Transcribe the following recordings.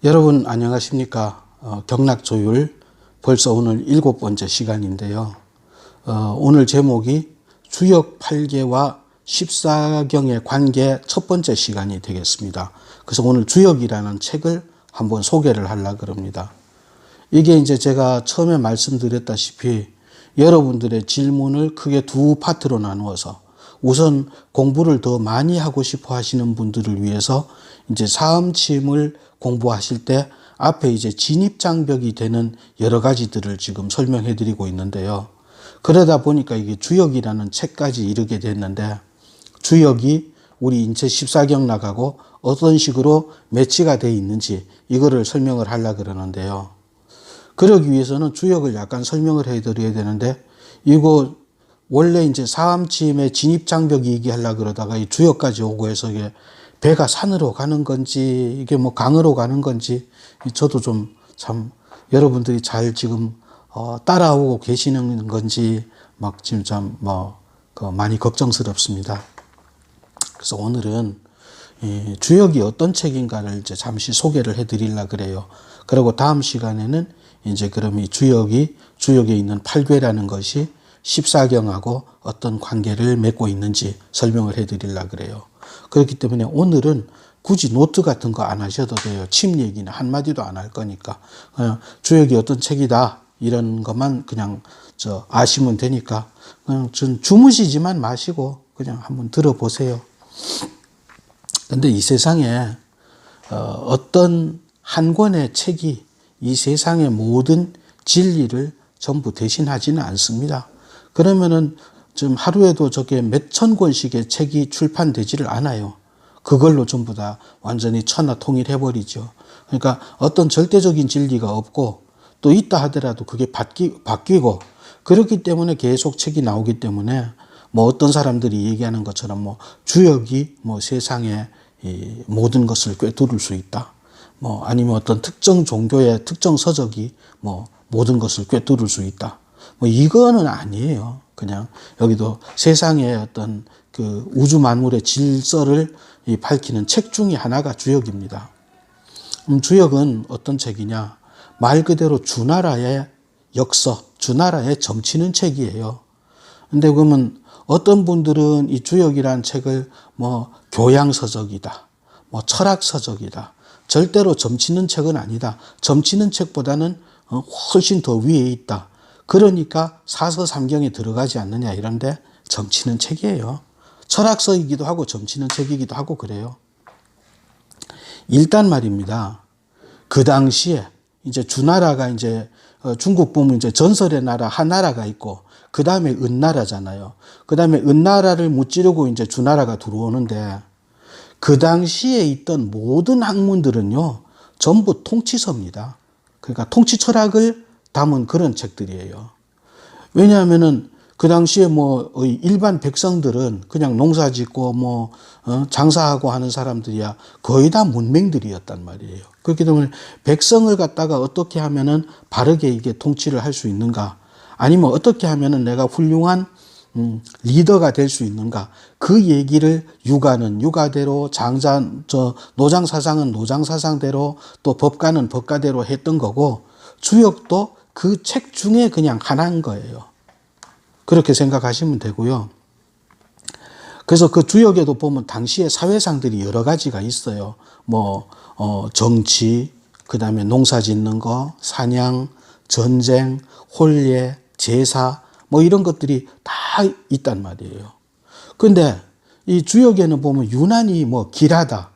여러분 안녕하십니까? 경락조율 벌써 오늘 7번째 시간인데요. 오늘 제목이 주역 8계와 14경의 관계 첫 번째 시간이 되겠습니다. 그래서 오늘 주역이라는 책을 한번 소개를 하려고 합니다. 이게 이제 제가 처음에 말씀드렸다시피 여러분들의 질문을 크게 두 파트로 나누어서 우선 공부를 더 많이 하고 싶어 하시는 분들을 위해서 이제 사음침을 공부하실 때 앞에 이제 진입장벽이 되는 여러 가지들을 지금 설명해 드리고 있는데요. 그러다 보니까 이게 주역이라는 책까지 이르게 됐는데, 주역이 우리 인체 14경 나가고 어떤 식으로 매치가 되어 있는지 이거를 설명을 하려고 그러는데요. 그러기 위해서는 주역을 약간 설명을 해 드려야 되는데, 이거 원래 이제 사암침의 진입장벽 얘기하려고 그러다가 이 주역까지 오고 해서 이게 배가 산으로 가는 건지 이게 뭐 강으로 가는 건지 저도 좀 참 여러분들이 잘 지금 따라오고 계시는 건지 막 지금 참 많이 걱정스럽습니다. 그래서 오늘은 이 주역이 어떤 책인가를 이제 잠시 소개를 해 드리려고 그래요. 그리고 다음 시간에는 이제 그럼 이 주역에 있는 8궤라는 것이 14경하고 어떤 관계를 맺고 있는지 설명을 해 드리려고 그래요. 그렇기 때문에 오늘은 굳이 노트 같은 거 안 하셔도 돼요. 침 얘기는 한마디도 안 할 거니까. 주역이 어떤 책이다 이런 것만 그냥 아시면 되니까 그냥 주무시지만 마시고 그냥 한번 들어보세요. 근데 이 세상에 어떤 한 권의 책이 이 세상의 모든 진리를 전부 대신하지는 않습니다. 그러면은 지금 하루에도 저게 몇천 권씩의 책이 출판되지를 않아요. 그걸로 전부 다 완전히 천하통일해버리죠. 그러니까 어떤 절대적인 진리가 없고 또 있다 하더라도 그게 바뀌고 그렇기 때문에 계속 책이 나오기 때문에 뭐 어떤 사람들이 얘기하는 것처럼 뭐 주역이 뭐 세상의 이 모든 것을 꿰뚫을 수 있다. 뭐 아니면 어떤 특정 종교의 특정 서적이 뭐 모든 것을 꿰뚫을 수 있다. 뭐 이거는 아니에요. 그냥 여기도 세상의 어떤 그 우주 만물의 질서를 밝히는 책 중에 하나가 주역입니다. 주역은 어떤 책이냐? 말 그대로 주나라의 역사, 주나라의 정치는 책이에요. 근데 그러면 어떤 분들은 이 주역이라는 책을 뭐 교양서적이다, 뭐 철학서적이다. 절대로 점치는 책은 아니다. 점치는 책보다는 훨씬 더 위에 있다. 그러니까 사서삼경에 들어가지 않느냐 이런데 점치는 책이에요. 철학서이기도 하고 점치는 책이기도 하고 그래요. 일단 말입니다. 그 당시에 이제 주나라가 이제 중국 보면 이제 전설의 나라 한나라가 있고 그 다음에 은나라잖아요. 그 다음에 은나라를 무찌르고 이제 주나라가 들어오는데 그 당시에 있던 모든 학문들은요 전부 통치서입니다. 그러니까 통치 철학을 담은 그런 책들이에요. 왜냐하면은 그 당시에 뭐 일반 백성들은 그냥 농사 짓고 뭐 장사하고 하는 사람들이야 거의 다 문맹들이었단 말이에요. 그렇기 때문에 백성을 갖다가 어떻게 하면은 바르게 이게 통치를 할 수 있는가, 아니면 어떻게 하면은 내가 훌륭한 리더가 될 수 있는가, 그 얘기를 육아는 육아대로, 노장 사상은 노장 사상대로, 또 법가는 법가대로 했던 거고, 주역도 그 책 중에 그냥 하나인 거예요. 그렇게 생각하시면 되고요. 그래서 그 주역에도 보면 당시의 사회상들이 여러 가지가 있어요. 정치, 그 다음에 농사 짓는 거, 사냥, 전쟁, 혼례, 제사, 뭐 이런 것들이 다 있단 말이에요. 근데 이 주역에는 보면 유난히 뭐 길하다,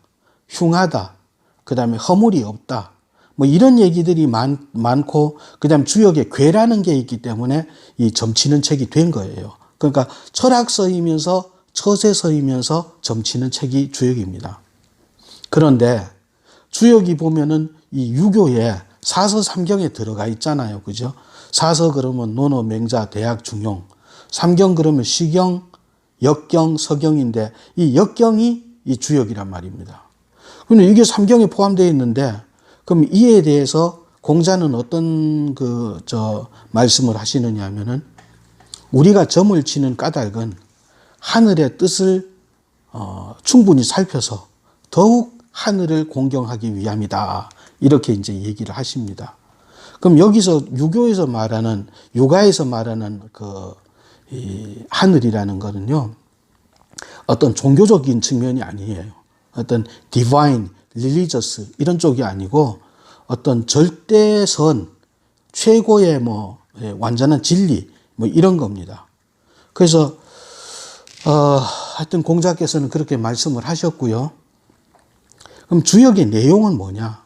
흉하다, 그 다음에 허물이 없다, 뭐 이런 얘기들이 많고, 그 다음 주역에 괴라는 게 있기 때문에 이 점치는 책이 된 거예요. 그러니까 철학서이면서 처세서이면서 점치는 책이 주역입니다. 그런데 주역이 보면은 이 유교에 사서삼경에 들어가 있잖아요. 그죠? 사서 그러면 논어, 맹자, 대학, 중용. 삼경 그러면 시경, 역경, 서경인데 이 역경이 이 주역이란 말입니다. 근데 이게 삼경에 포함되어 있는데 그럼 이에 대해서 공자는 어떤 말씀을 하시느냐 하면은 우리가 점을 치는 까닭은 하늘의 뜻을 충분히 살펴서 더욱 하늘을 공경하기 위함이다. 이렇게 이제 얘기를 하십니다. 그럼 여기서 유교에서 말하는, 유가에서 말하는 이 하늘이라는 거는요, 어떤 종교적인 측면이 아니에요. 어떤 divine, religious 이런 쪽이 아니고 어떤 절대선, 최고의 완전한 진리 이런 겁니다. 그래서 하여튼 공자께서는 그렇게 말씀을 하셨고요. 그럼 주역의 내용은 뭐냐?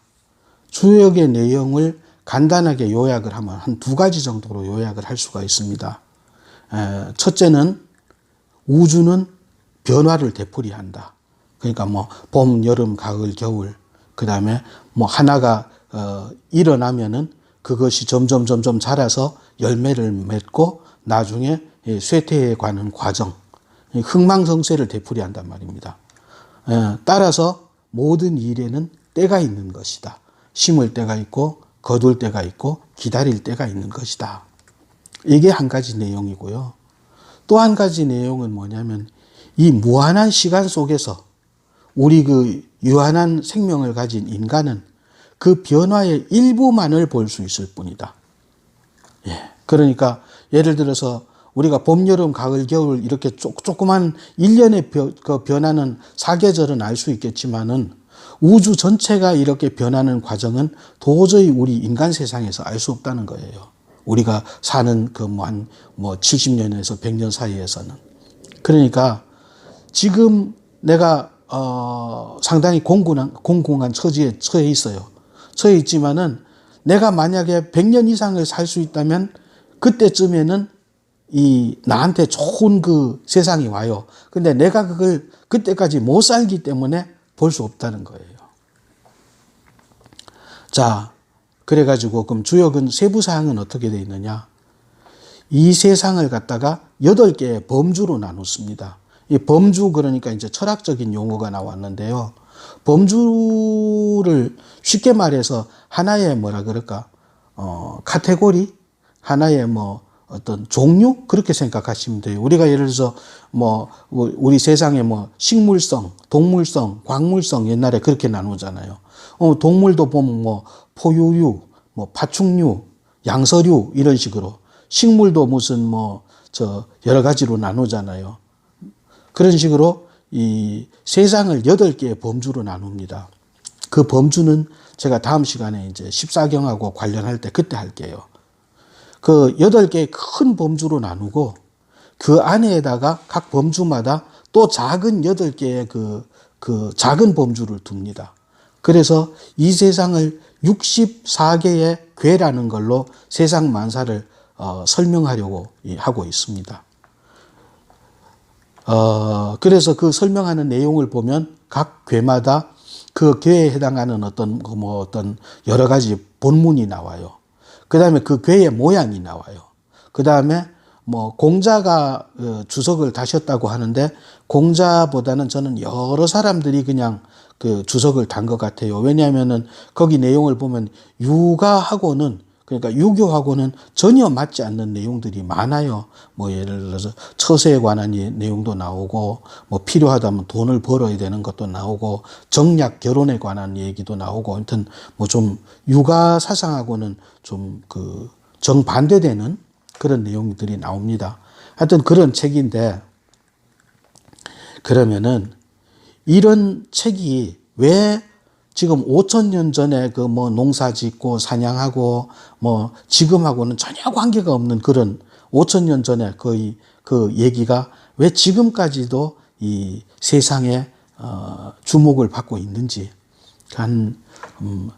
주역의 내용을 간단하게 요약을 하면 한 두 가지 정도로 요약을 할 수가 있습니다. 첫째는 우주는 변화를 되풀이한다. 그러니까 봄, 여름, 가을, 겨울, 그 다음에 하나가 일어나면은 그것이 점점 자라서 열매를 맺고 나중에 쇠퇴해 가는 과정, 흥망성쇠를 되풀이한단 말입니다. 따라서 모든 일에는 때가 있는 것이다. 심을 때가 있고 거둘 때가 있고 기다릴 때가 있는 것이다. 이게 한 가지 내용이고요. 또 한 가지 내용은 뭐냐면 이 무한한 시간 속에서 우리 그 유한한 생명을 가진 인간은 그 변화의 일부만을 볼 수 있을 뿐이다. 그러니까 예를 들어서 우리가 봄, 여름, 가을, 겨울 이렇게 조그만 1년의 변하는 사계절은 알 수 있겠지만은 우주 전체가 이렇게 변하는 과정은 도저히 우리 인간 세상에서 알 수 없다는 거예요. 우리가 사는 한 70년에서 100년 사이에서는. 그러니까 지금 내가 상당히 공공한 처지에 처해 있어요. 처해 있지만은 내가 만약에 100년 이상을 살 수 있다면 그때쯤에는 나한테 좋은 그 세상이 와요. 근데 내가 그걸 그때까지 못 살기 때문에 볼 수 없다는 거예요. 자, 그래가지고 그럼 주역은 세부사항은 어떻게 되어 있느냐? 이 세상을 갖다가 8개의 범주로 나눴습니다. 이 범주 그러니까 이제 철학적인 용어가 나왔는데요. 범주를 쉽게 말해서 하나의 카테고리, 하나의 어떤 종류 그렇게 생각하시면 돼요. 우리가 예를 들어서 우리 세상에 식물성, 동물성, 광물성 옛날에 그렇게 나누잖아요. 동물도 보면 포유류, 파충류, 양서류 이런 식으로 식물도 무슨 여러 가지로 나누잖아요. 그런 식으로 이 세상을 8개의 범주로 나눕니다. 그 범주는 제가 다음 시간에 이제 14경하고 관련할 때 그때 할게요. 그 8개의 큰 범주로 나누고 그 안에다가 각 범주마다 또 작은 8개의 그 작은 범주를 둡니다. 그래서 이 세상을 64개의 괴라는 걸로 세상 만사를 설명하려고 하고 있습니다. 그래서 그 설명하는 내용을 보면 각 괴마다 그 괴에 해당하는 어떤 여러 가지 본문이 나와요. 그 다음에 그 괴의 모양이 나와요. 그 다음에 공자가 주석을 다셨다고 하는데 공자보다는 저는 여러 사람들이 그냥 그 주석을 단 것 같아요. 왜냐하면은 거기 내용을 보면 유가하고는 그러니까 유교하고는 전혀 맞지 않는 내용들이 많아요. 예를 들어서 처세에 관한 내용도 나오고, 필요하다면 돈을 벌어야 되는 것도 나오고, 정략 결혼에 관한 얘기도 나오고, 아무튼 좀 육아 사상하고는 좀 정반대되는 그런 내용들이 나옵니다. 하여튼 그런 책인데, 그러면은 이런 책이 왜 지금 5,000년 전에 농사 짓고 사냥하고 지금하고는 전혀 관계가 없는 그런 5,000년 전에 거의 그 얘기가 왜 지금까지도 이 세상에 주목을 받고 있는지 한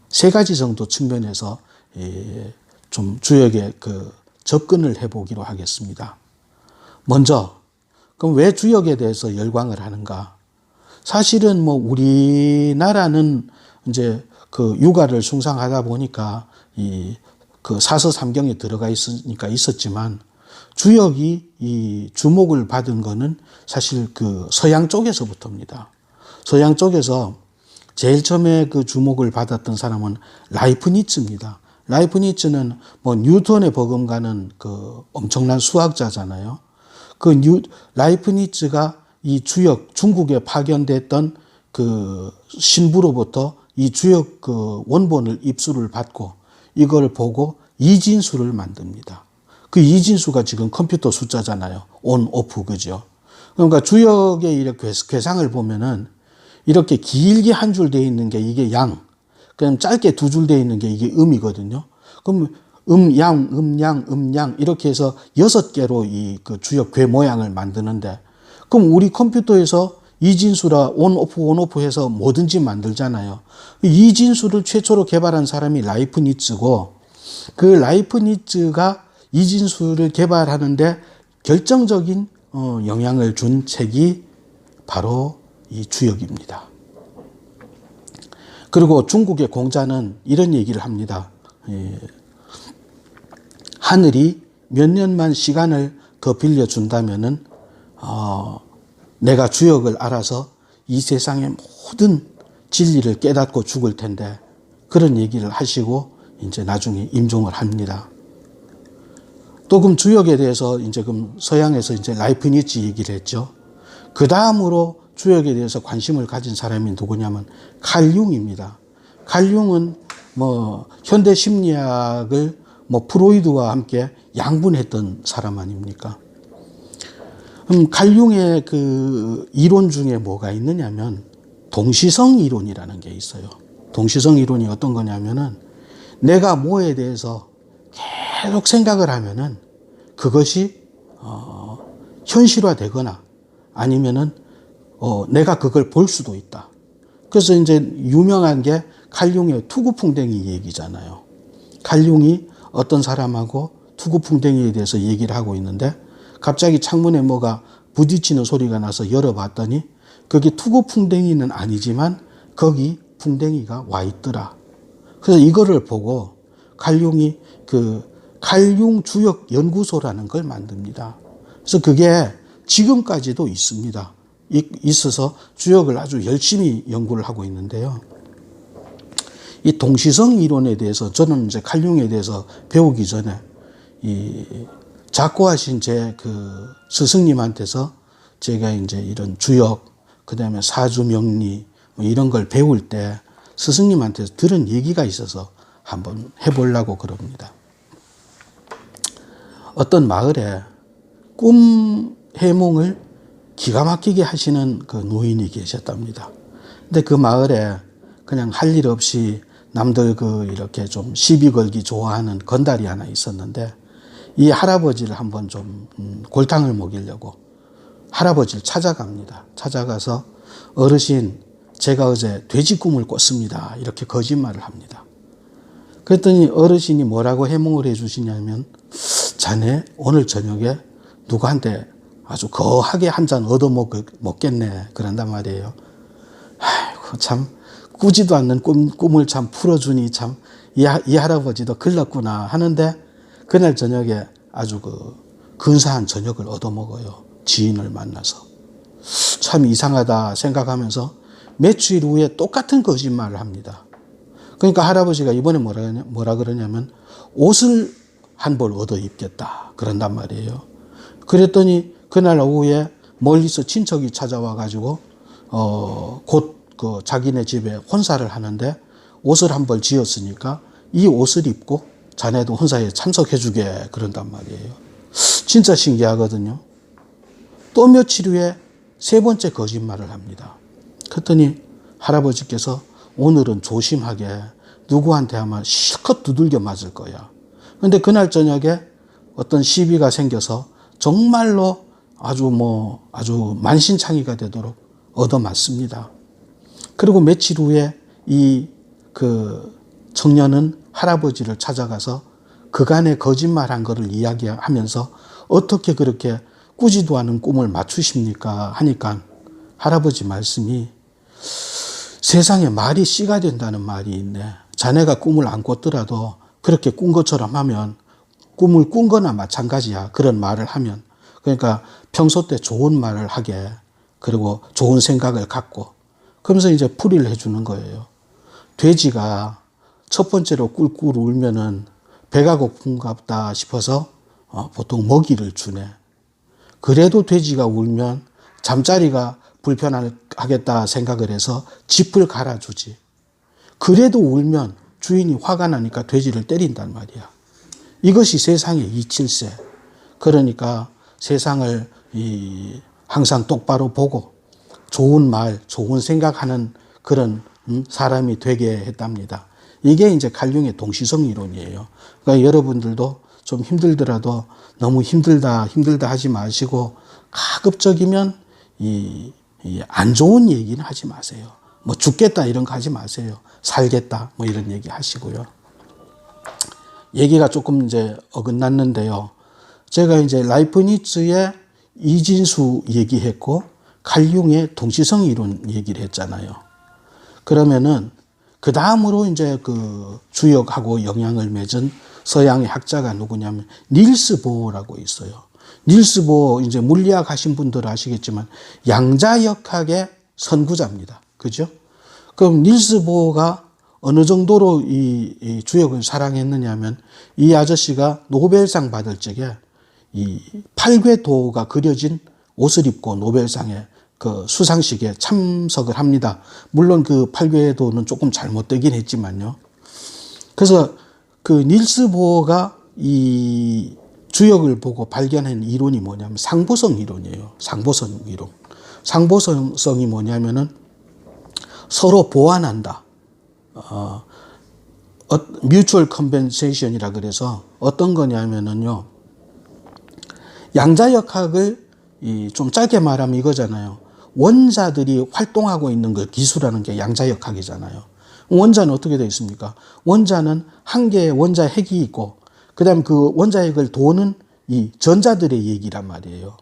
3가지 정도 측면에서 좀 주역에 접근을 해보기로 하겠습니다. 먼저 그럼 왜 주역에 대해서 열광을 하는가? 사실은 우리나라는 이제 육아를 숭상하다 보니까 사서삼경에 들어가 있었지만 주역이 이 주목을 받은 거는 사실 서양 쪽에서부터입니다. 서양 쪽에서 제일 처음에 주목을 받았던 사람은 라이프니츠입니다. 라이프니츠는 뉴턴에 버금가는 엄청난 수학자잖아요. 라이프니츠가 이 주역 중국에 파견됐던 그 신부로부터 이 주역 그 원본을 입수를 받고 이걸 보고 이진수를 만듭니다. 그 이진수가 지금 컴퓨터 숫자잖아요. 온, 오프, 그죠? 그러니까 주역의 이렇게 궤상을 보면은 이렇게 길게 한 줄 되어 있는 게 이게 양, 그럼 짧게 두 줄 되어 있는 게 이게 음이거든요. 그럼 양, 양 이렇게 해서 6개로 이 그 주역 궤 모양을 만드는데 그럼 우리 컴퓨터에서 이진수라 온 오프 해서 뭐든지 만들잖아요. 이진수를 최초로 개발한 사람이 라이프니츠고 그 라이프니츠가 이진수를 개발하는데 결정적인 영향을 준 책이 바로 이 주역입니다. 그리고 중국의 공자는 이런 얘기를 합니다. 하늘이 몇 년만 시간을 더 빌려준다면은 내가 주역을 알아서 이 세상의 모든 진리를 깨닫고 죽을 텐데 그런 얘기를 하시고 이제 나중에 임종을 합니다. 또 그럼 주역에 대해서 이제 그럼 서양에서 이제 라이프니츠 얘기를 했죠. 그 다음으로 주역에 대해서 관심을 가진 사람이 누구냐면 칼 융입니다. 칼 융은 뭐 현대 심리학을 뭐 프로이드와 함께 양분했던 사람 아닙니까? 칼 융의 그 이론 중에 뭐가 있느냐면 동시성 이론이라는 게 있어요. 동시성 이론이 어떤 거냐면은 내가 뭐에 대해서 계속 생각을 하면은 그것이 현실화되거나 아니면은 내가 그걸 볼 수도 있다. 그래서 이제 유명한 게 칼융의 투구풍뎅이 얘기잖아요. 칼융이 어떤 사람하고 투구풍뎅이에 대해서 얘기를 하고 있는데 갑자기 창문에 뭐가 부딪히는 소리가 나서 열어봤더니 그게 투구풍뎅이는 아니지만 거기 풍뎅이가 와 있더라. 그래서 이거를 보고 칼융이 그 칼융 주역 연구소라는 걸 만듭니다. 그래서 그게 지금까지도 있습니다. 있어서 주역을 아주 열심히 연구를 하고 있는데요. 이 동시성 이론에 대해서 저는 이제 칼융에 대해서 배우기 전에 이 작고하신 제 그 스승님한테서 제가 이제 이런 주역, 그 다음에 사주명리 뭐 이런 걸 배울 때 스승님한테서 들은 얘기가 있어서 한번 해보려고 그럽니다. 어떤 마을에 꿈 해몽을 기가 막히게 하시는 그 노인이 계셨답니다. 근데 그 마을에 그냥 할 일 없이 남들 그 이렇게 좀 시비 걸기 좋아하는 건달이 하나 있었는데 이 할아버지를 한번 좀 골탕을 먹이려고 할아버지를 찾아갑니다. 찾아가서 어르신 제가 어제 돼지 꿈을 꿨습니다. 이렇게 거짓말을 합니다. 그랬더니 어르신이 뭐라고 해몽을 해 주시냐면 자네 오늘 저녁에 누구한테 아주 거하게 한 잔 얻어 먹겠네. 그런단 말이에요. 아이고 참 꾸지도 않는 꿈을 참 풀어주니 참 이 할아버지도 글렀구나 하는데 그날 저녁에 아주 그 근사한 저녁을 얻어 먹어요. 지인을 만나서. 참 이상하다 생각하면서 며칠 후에 똑같은 거짓말을 합니다. 그러니까 할아버지가 이번에 뭐라 그러냐면 옷을 한 벌 얻어 입겠다. 그런단 말이에요. 그랬더니 그날 오후에 멀리서 친척이 찾아와 가지고 곧 그 자기네 집에 혼사를 하는데 옷을 한 벌 지었으니까 이 옷을 입고 자네도 혼사에 참석해 주게 그런단 말이에요. 진짜 신기하거든요. 또 며칠 후에 세 번째 거짓말을 합니다. 그랬더니 할아버지께서 오늘은 조심하게 누구한테 아마 실컷 두들겨 맞을 거야. 그런데 그날 저녁에 어떤 시비가 생겨서 정말로 아주 만신창이가 되도록 얻어맞습니다. 그리고 며칠 후에 이 그 청년은 할아버지를 찾아가서 그간의 거짓말한 거를 이야기하면서 어떻게 그렇게 꾸지도 않은 꿈을 맞추십니까? 하니까 할아버지 말씀이 세상에 말이 씨가 된다는 말이 있네. 자네가 꿈을 안 꿨더라도 그렇게 꾼 것처럼 하면 꿈을 꾼 거나 마찬가지야. 그런 말을 하면. 그러니까 평소 때 좋은 말을 하게 그리고 좋은 생각을 갖고 그러면서 이제 풀이를 해주는 거예요. 돼지가 첫 번째로 꿀꿀 울면은 배가 고픈갑다 싶어서 보통 먹이를 주네. 그래도 돼지가 울면 잠자리가 하겠다 생각을 해서 짚을 갈아주지. 그래도 울면 주인이 화가 나니까 돼지를 때린단 말이야. 이것이 세상의 이칠세. 그러니까 세상을 항상 똑바로 보고 좋은 말, 좋은 생각하는 그런 사람이 되게 했답니다. 이게 이제 칼융의 동시성 이론이에요. 그러니까 여러분들도 좀 힘들더라도 너무 힘들다 하지 마시고 가급적이면 안 좋은 얘기는 하지 마세요. 뭐 죽겠다 이런 거 하지 마세요. 살겠다 뭐 이런 얘기 하시고요. 얘기가 조금 이제 어긋났는데요. 제가 이제 라이프니츠의 이진수 얘기했고 칼융의 동시성 이론 얘기를 했잖아요. 그러면은 그 다음으로 이제 그 주역하고 영향을 맺은 서양의 학자가 누구냐면 닐스 보어라고 있어요. 닐스 보어 이제 물리학 하신 분들 아시겠지만 양자역학의 선구자입니다. 그죠? 그럼 닐스 보어가 어느 정도로 이 주역을 사랑했느냐면 이 아저씨가 노벨상 받을 적에 이 팔괘도가 그려진 옷을 입고 노벨상에 그 수상식에 참석을 합니다. 물론 그 팔괘도는 조금 잘못되긴 했지만요. 그래서 그 닐스 보어가 이 주역을 보고 발견한 이론이 뭐냐면 상보성 이론이에요. 상보성 이론. 상보성이 뭐냐면은 서로 보완한다. 뮤추얼 컴펜세이션이라 그래서 어떤 거냐면은요. 양자역학을 좀 짧게 말하면 이거잖아요. 원자들이 활동하고 있는 걸 기술하는 게 양자역학이잖아요. 원자는 어떻게 되어 있습니까? 원자는 한 개의 원자 핵이 있고 그 다음에 그 원자 핵을 도는 이 전자들의 얘기란 말이에요.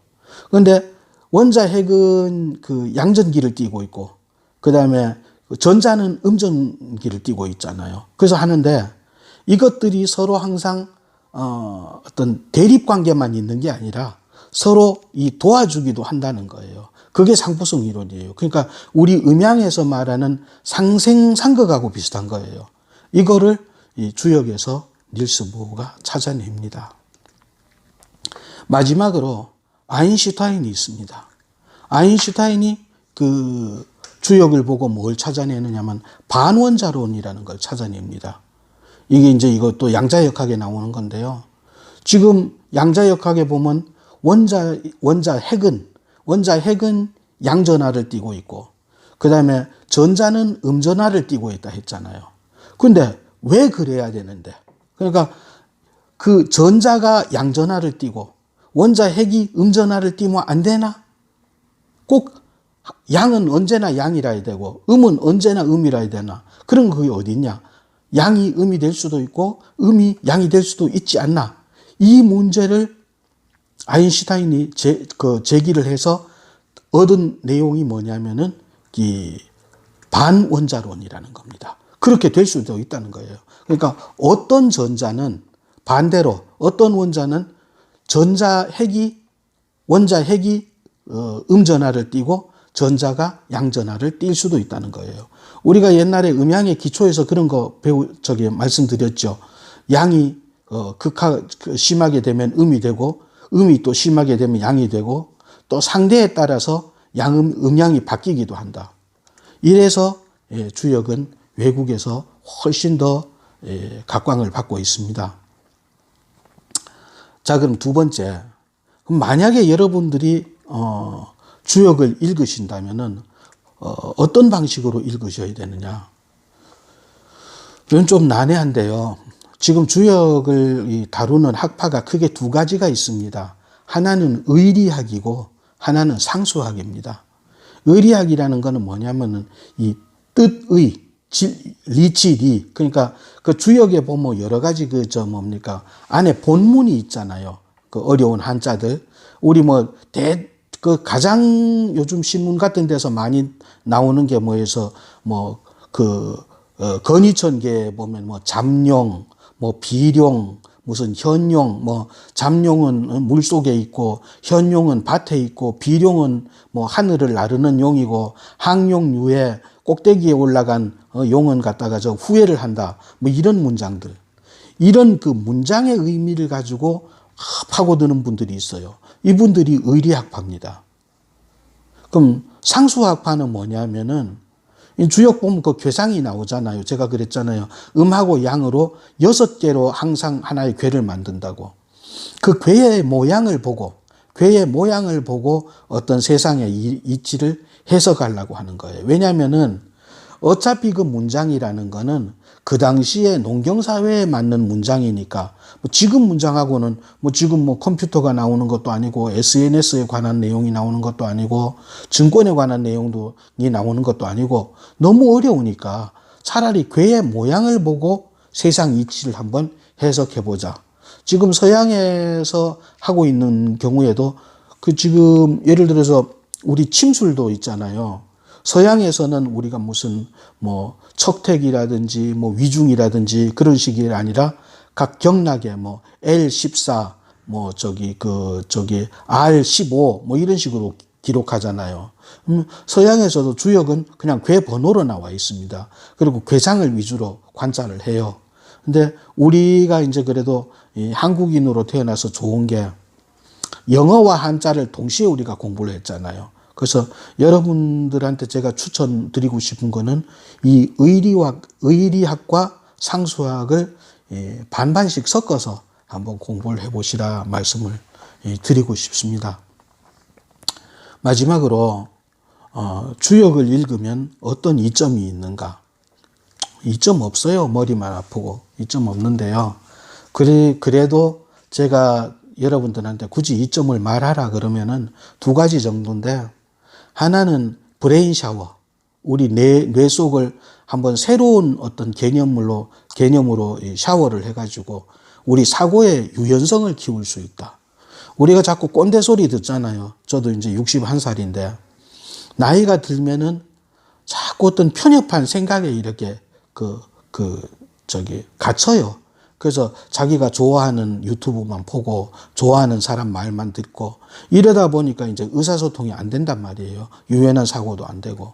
그런데 원자 핵은 그 양전기를 띠고 있고 그 다음에 전자는 음전기를 띠고 있잖아요. 그래서 하는데 이것들이 서로 항상 어떤 대립관계만 있는 게 아니라 서로 이 도와주기도 한다는 거예요. 그게 상보성 이론이에요. 그러니까 우리 음양에서 말하는 상생상극하고 비슷한 거예요. 이거를 이 주역에서 닐스 보어가 찾아냅니다. 마지막으로 아인슈타인이 있습니다. 아인슈타인이 그 주역을 보고 뭘 찾아내느냐면 반원자론이라는 걸 찾아냅니다. 이게 이제 이것도 양자역학에 나오는 건데요. 지금 양자역학에 보면 원자 핵은 양전하를 띠고 있고 그 다음에 전자는 음전하를 띠고 있다 했잖아요. 근데 왜 그래야 되는데? 그러니까 그 전자가 양전하를 띠고 원자 핵이 음전하를 띠면 안 되나? 꼭 양은 언제나 양이라야 되고 음은 언제나 음이라야 되나? 그런 그게 어디 있냐? 양이 음이 될 수도 있고 음이 양이 될 수도 있지 않나? 이 문제를 아인슈타인이 제기를 해서 얻은 내용이 뭐냐면은 이 반원자론이라는 겁니다. 그렇게 될 수도 있다는 거예요. 그러니까 어떤 전자는 반대로 어떤 원자는 원자 핵이 음전하를 띠고 전자가 양전하를 띌 수도 있다는 거예요. 우리가 옛날에 음양의 기초에서 그런 거 말씀드렸죠. 양이 심하게 되면 음이 되고 음이 또 심하게 되면 양이 되고 또 상대에 따라서 음양이 바뀌기도 한다. 이래서 주역은 외국에서 훨씬 더 각광을 받고 있습니다. 자, 그럼 두 번째. 만약에 여러분들이 주역을 읽으신다면은 어떤 방식으로 읽으셔야 되느냐? 이건 좀 난해한데요. 지금 주역을 다루는 학파가 크게 두 가지가 있습니다. 하나는 의리학이고 하나는 상수학입니다. 의리학이라는 것은 뭐냐면은 이 뜻의, 리치리, 그러니까 그 주역에 보면 여러 가지 안에 본문이 있잖아요. 그 어려운 한자들. 우리 가장 요즘 신문 같은 데서 많이 나오는 게 건의천계에 보면 잠룡, 비룡, 무슨 현룡, 잠룡은 물속에 있고, 현룡은 밭에 있고, 비룡은 하늘을 나르는 용이고, 항룡류에 꼭대기에 올라간 용은 갖다가 후회를 한다. 이런 문장들. 이런 그 문장의 의미를 가지고 파고드는 분들이 있어요. 이분들이 의리학파입니다. 그럼 상수학파는 뭐냐면은 이 주역 보면 그 괴상이 나오잖아요. 제가 그랬잖아요. 음하고 양으로 6개로 항상 하나의 괴를 만든다고. 그 괴의 모양을 보고 어떤 세상의 이치를 해석하려고 하는 거예요. 왜냐하면은 어차피 그 문장이라는 거는 그 당시에 농경사회에 맞는 문장이니까 지금 문장하고는 지금 컴퓨터가 나오는 것도 아니고 SNS에 관한 내용이 나오는 것도 아니고 증권에 관한 내용이 나오는 것도 아니고 너무 어려우니까 차라리 괴의 모양을 보고 세상 이치를 한번 해석해보자. 지금 서양에서 하고 있는 경우에도 그 지금 예를 들어서 우리 침술도 있잖아요. 서양에서는 우리가 무슨 척택이라든지 위중이라든지 그런 식이 아니라 각 경락에 L14 R15 이런 식으로 기록하잖아요. 서양에서도 주역은 그냥 괴 번호로 나와 있습니다. 그리고 괴상을 위주로 관찰을 해요. 근데 우리가 이제 그래도 한국인으로 태어나서 좋은 게 영어와 한자를 동시에 우리가 공부를 했잖아요. 그래서 여러분들한테 제가 추천드리고 싶은 거는 이 의리학과 상수학을 반반씩 섞어서 한번 공부를 해보시라 말씀을 드리고 싶습니다. 마지막으로 주역을 읽으면 어떤 이점이 있는가? 이점 없어요. 머리만 아프고 이점 없는데요. 그래도 제가 여러분들한테 굳이 이점을 말하라 그러면은 2가지 정도인데, 하나는 브레인 샤워. 우리 뇌 속을 한번 새로운 어떤 개념으로 샤워를 해가지고 우리 사고의 유연성을 키울 수 있다. 우리가 자꾸 꼰대 소리 듣잖아요. 저도 이제 61살인데 나이가 들면은 자꾸 어떤 편협한 생각에 이렇게 갇혀요. 그래서 자기가 좋아하는 유튜브만 보고 좋아하는 사람 말만 듣고 이러다 보니까 이제 의사소통이 안 된단 말이에요. 유연한 사고도 안 되고.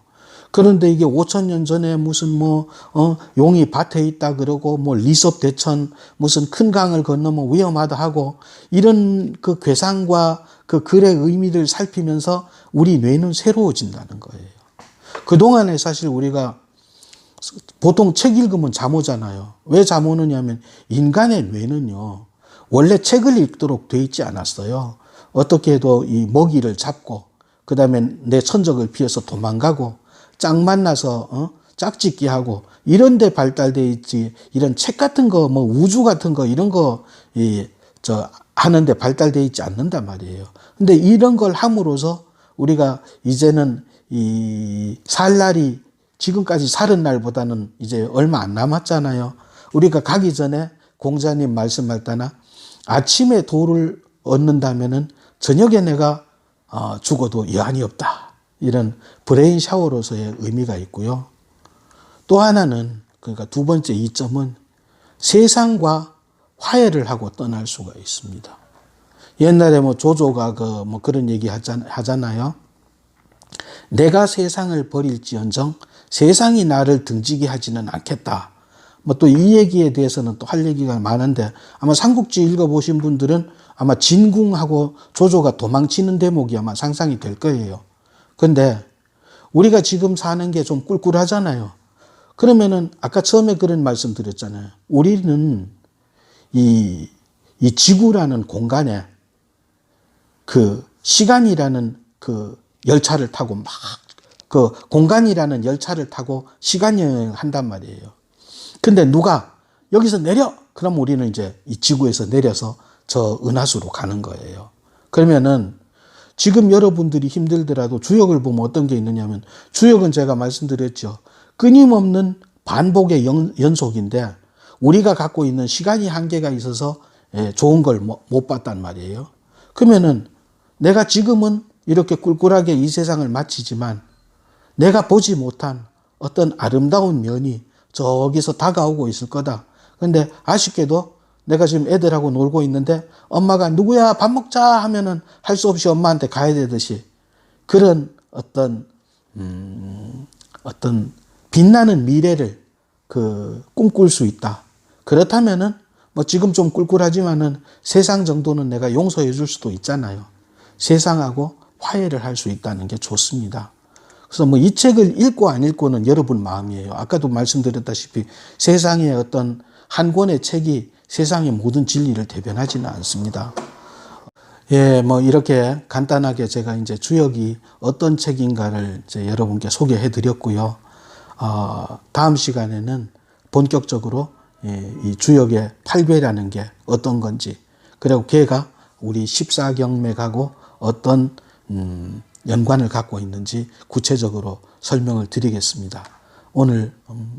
그런데 이게 5,000년 전에 무슨 용이 밭에 있다 그러고 리섭 대천 무슨 큰 강을 건너면 위험하다 하고 이런 그 괴상과 그 글의 의미를 살피면서 우리 뇌는 새로워진다는 거예요. 그동안에 사실 우리가 보통 책 읽으면 잠 오잖아요. 왜 잠 오느냐면 인간의 뇌는요, 원래 책을 읽도록 돼 있지 않았어요. 어떻게 해도 이 먹이를 잡고, 그 다음에 내 천적을 피해서 도망가고, 짝 만나서 짝짓기 하고 이런 데 발달돼 있지, 이런 책 같은 거, 우주 같은 거 이런 거 하는데 발달돼 있지 않는단 말이에요. 근데 이런 걸 함으로써 우리가 이제는 살 날이 지금까지 살은 날보다는 이제 얼마 안 남았잖아요. 우리가 가기 전에 공자님 말씀할 때나 아침에 도를 얻는다면은 저녁에 내가 죽어도 여한이 없다. 이런 브레인 샤워로서의 의미가 있고요. 또 하나는, 그러니까 2번째 이점은 세상과 화해를 하고 떠날 수가 있습니다. 옛날에 조조가 그런 얘기 하잖아요. 내가 세상을 버릴지언정 세상이 나를 등지게 하지는 않겠다. 또 이 얘기에 대해서는 또 할 얘기가 많은데, 아마 삼국지 읽어보신 분들은 아마 진궁하고 조조가 도망치는 대목이 아마 상상이 될 거예요. 근데 우리가 지금 사는 게 좀 꿀꿀하잖아요. 그러면은 아까 처음에 그런 말씀 드렸잖아요. 우리는 이 지구라는 공간에 그 시간이라는 그 열차를 타고 그 공간이라는 열차를 타고 시간 여행을 한단 말이에요. 근데 누가 여기서 내려! 그럼 우리는 이제 이 지구에서 내려서 저 은하수로 가는 거예요. 그러면은 지금 여러분들이 힘들더라도 주역을 보면 어떤 게 있느냐면, 주역은 제가 말씀드렸죠. 끊임없는 반복의 연속인데 우리가 갖고 있는 시간이 한계가 있어서 좋은 걸 못 봤단 말이에요. 그러면은 내가 지금은 이렇게 꿀꿀하게 이 세상을 마치지만 내가 보지 못한 어떤 아름다운 면이 저기서 다가오고 있을 거다. 근데 아쉽게도 내가 지금 애들하고 놀고 있는데 엄마가 누구야 밥 먹자 하면은 할 수 없이 엄마한테 가야 되듯이, 그런 어떤 빛나는 미래를 꿈꿀 수 있다. 그렇다면은 지금 좀 꿀꿀하지만은 세상 정도는 내가 용서해 줄 수도 있잖아요. 세상하고 화해를 할 수 있다는 게 좋습니다. 그래서 뭐 이 책을 읽고 안 읽고는 여러분 마음이에요. 아까도 말씀드렸다시피 세상의 어떤 한 권의 책이 세상의 모든 진리를 대변하지는 않습니다. 예, 뭐 이렇게 간단하게 제가 이제 주역이 어떤 책인가를 이제 여러분께 소개해 드렸고요. 다음 시간에는 본격적으로 이 주역의 8괴라는 게 어떤 건지, 그리고 걔가 우리 14경맥하고 어떤 연관을 갖고 있는지 구체적으로 설명을 드리겠습니다. 오늘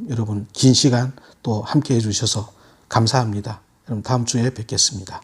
여러분 긴 시간 또 함께 해주셔서 감사합니다. 여러분 다음 주에 뵙겠습니다.